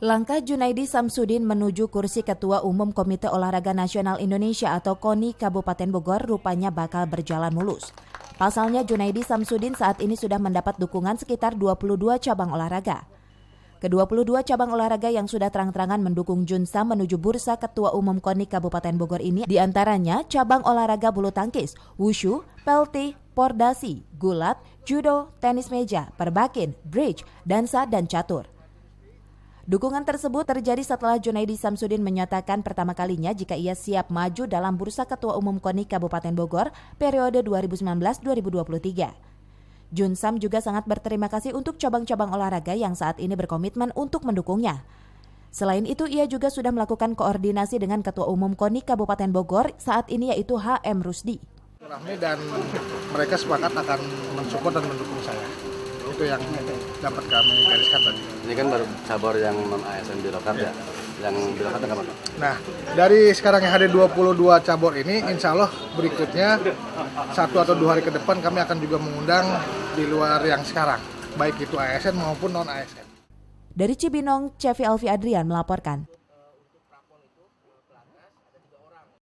Langkah Junaidi Samsudin menuju kursi Ketua Umum Komite Olahraga Nasional Indonesia atau KONI Kabupaten Bogor rupanya bakal berjalan mulus. Pasalnya Junaidi Samsudin saat ini sudah mendapat dukungan sekitar 22 cabang olahraga. Ke-22 cabang olahraga yang sudah terang-terangan mendukung Junsam menuju bursa Ketua Umum KONI Kabupaten Bogor ini diantaranya cabang olahraga bulu tangkis, wushu, pelti, pordasi, gulat, judo, tenis meja, perbakin, bridge, dansa, dan catur. Dukungan tersebut terjadi setelah Junaidi Samsudin menyatakan pertama kalinya jika ia siap maju dalam bursa Ketua Umum KONI Kabupaten Bogor periode 2019-2023. Junsam juga sangat berterima kasih untuk cabang-cabang olahraga yang saat ini berkomitmen untuk mendukungnya. Selain itu, ia juga sudah melakukan koordinasi dengan Ketua Umum KONI Kabupaten Bogor saat ini yaitu HM Rusdi. Dan mereka sepakat akan mensupport dan mendukung saya. Itu yang dapat kami gariskan tadi. Ini kan baru cabur yang non-ASN birokrat ya. Yang birokrat apa? Nah, dari sekarang yang ada 22 cabur ini, insya Allah berikutnya 1 atau 2 hari ke depan kami akan juga mengundang di luar yang sekarang, baik itu ASN maupun non-ASN. Dari Cibinong, Cevi Alfi Adrian melaporkan.